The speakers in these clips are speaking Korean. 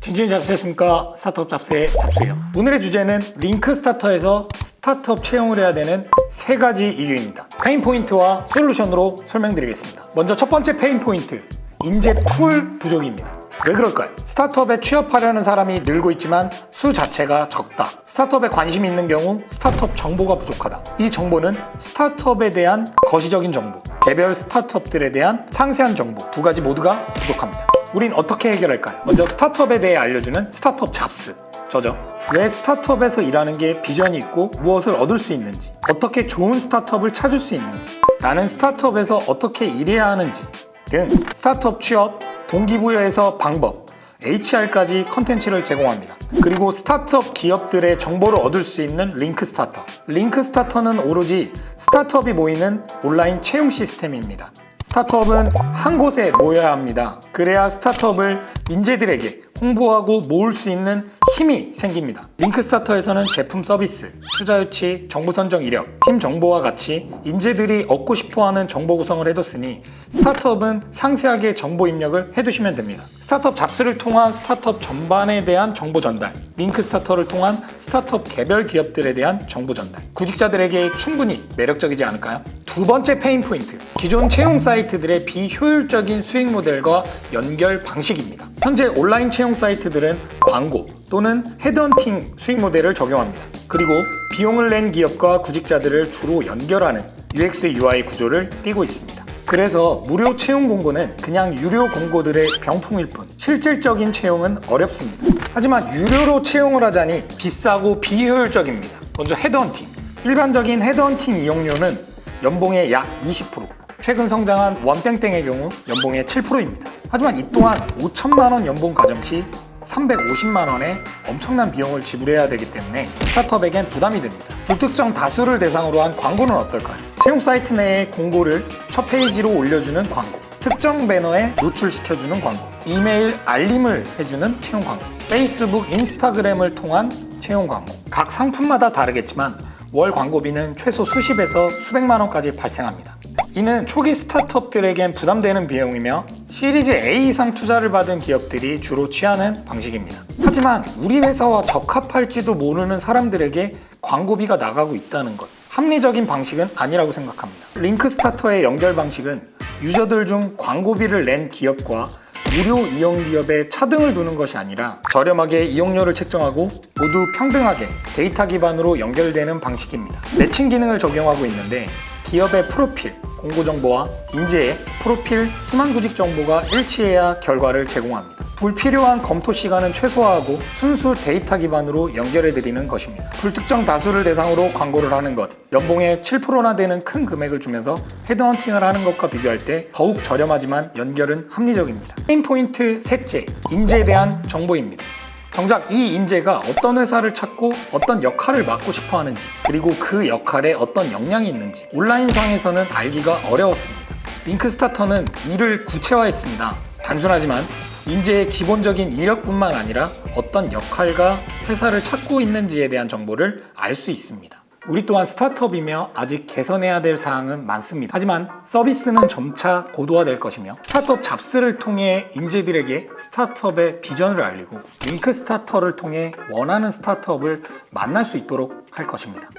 진진이 잡수했습니까? 스타트업 잡스의 잡수예요. 오늘의 주제는 링크 스타터에서 스타트업 채용을 해야 되는 3가지 이유입니다. 페인 포인트와 솔루션으로 설명드리겠습니다. 먼저 첫 번째 페인 포인트, 인재 풀 부족입니다. 왜 그럴까요? 스타트업에 취업하려는 사람이 늘고 있지만 수 자체가 적다. 스타트업에 관심이 있는 경우 스타트업 정보가 부족하다. 이 정보는 스타트업에 대한 거시적인 정보, 개별 스타트업들에 대한 상세한 정보, 2가지 모두가 부족합니다. 우린 어떻게 해결할까요? 먼저 스타트업에 대해 알려주는 스타트업 잡스, 저죠. 왜 스타트업에서 일하는 게 비전이 있고 무엇을 얻을 수 있는지, 어떻게 좋은 스타트업을 찾을 수 있는지, 나는 스타트업에서 어떻게 일해야 하는지 등 스타트업 취업, 동기부여에서 방법, HR까지 컨텐츠를 제공합니다. 그리고 스타트업 기업들의 정보를 얻을 수 있는 링크 스타터. 링크 스타터는 오로지 스타트업이 모이는 온라인 채용 시스템입니다. 스타트업은 한 곳에 모여야 합니다. 그래야 스타트업을 인재들에게 홍보하고 모을 수 있는 힘이 생깁니다. 링크 스타터에서는 제품 서비스, 투자 유치, 정보 선정 이력, 팀 정보와 같이 인재들이 얻고 싶어하는 정보 구성을 해뒀으니 스타트업은 상세하게 정보 입력을 해두시면 됩니다. 스타트업 잡스를 통한 스타트업 전반에 대한 정보 전달, 링크 스타터를 통한 스타트업 개별 기업들에 대한 정보 전달, 구직자들에게 충분히 매력적이지 않을까요? 두 번째 페인 포인트, 기존 채용 사이트들의 비효율적인 수익 모델과 연결 방식입니다. 현재 온라인 채용 사이트들은 광고 또는 헤드헌팅 수익 모델을 적용합니다. 그리고 비용을 낸 기업과 구직자들을 주로 연결하는 UX, UI 구조를 띠고 있습니다. 그래서 무료 채용 공고는 그냥 유료 공고들의 병풍일 뿐, 실질적인 채용은 어렵습니다. 하지만 유료로 채용을 하자니 비싸고 비효율적입니다. 먼저 헤드헌팅. 일반적인 헤드헌팅 이용료는 연봉의 약 20%, 최근 성장한 원땡땡의 경우 연봉의 7%입니다. 하지만 이 또한 5천만 원 연봉 가정 시 350만 원의 엄청난 비용을 지불해야 되기 때문에 스타트업에겐 부담이 됩니다. 불특정 다수를 대상으로 한 광고는 어떨까요? 채용 사이트 내에 공고를 첫 페이지로 올려주는 광고, 특정 배너에 노출시켜주는 광고, 이메일 알림을 해주는 채용 광고, 페이스북, 인스타그램을 통한 채용 광고. 각 상품마다 다르겠지만 월 광고비는 최소 수십에서 수백만 원까지 발생합니다. 이는 초기 스타트업들에겐 부담되는 비용이며 시리즈 A 이상 투자를 받은 기업들이 주로 취하는 방식입니다. 하지만 우리 회사와 적합할지도 모르는 사람들에게 광고비가 나가고 있다는 것, 합리적인 방식은 아니라고 생각합니다. 링크 스타터의 연결 방식은 유저들 중 광고비를 낸 기업과 무료 이용 기업에 차등을 두는 것이 아니라 저렴하게 이용료를 책정하고 모두 평등하게 데이터 기반으로 연결되는 방식입니다. 매칭 기능을 적용하고 있는데 기업의 프로필, 공고 정보와 인재의 프로필, 희망 구직 정보가 일치해야 결과를 제공합니다. 불필요한 검토 시간은 최소화하고 순수 데이터 기반으로 연결해 드리는 것입니다. 불특정 다수를 대상으로 광고를 하는 것, 연봉의 7%나 되는 큰 금액을 주면서 헤드헌팅을 하는 것과 비교할 때 더욱 저렴하지만 연결은 합리적입니다. 페인 포인트 셋째, 인재에 대한 정보입니다. 정작 이 인재가 어떤 회사를 찾고 어떤 역할을 맡고 싶어 하는지, 그리고 그 역할에 어떤 역량이 있는지 온라인상에서는 알기가 어려웠습니다. 링크 스타터는 이를 구체화했습니다. 단순하지만 인재의 기본적인 이력뿐만 아니라 어떤 역할과 회사를 찾고 있는지에 대한 정보를 알 수 있습니다. 우리 또한 스타트업이며 아직 개선해야 될 사항은 많습니다. 하지만 서비스는 점차 고도화될 것이며 스타트업 잡스를 통해 인재들에게 스타트업의 비전을 알리고 링크 스타터를 통해 원하는 스타트업을 만날 수 있도록 할 것입니다.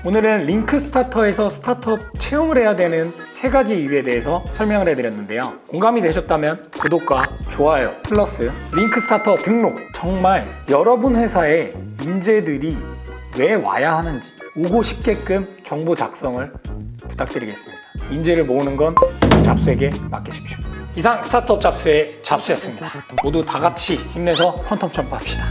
오늘은 링크 스타터에서 스타트업 채용을 해야 되는 3가지 이유에 대해서 설명을 해드렸는데요. 공감이 되셨다면 구독과 좋아요 플러스 링크 스타터 등록, 정말 여러분 회사에 인재들이 왜 와야 하는지 오고 싶게끔 정보 작성을 부탁드리겠습니다. 인재를 모으는 건 잡스에게 맡기십시오. 이상 스타트업 잡스의 잡스였습니다. 모두 다 같이 힘내서 퀀텀 점프합시다.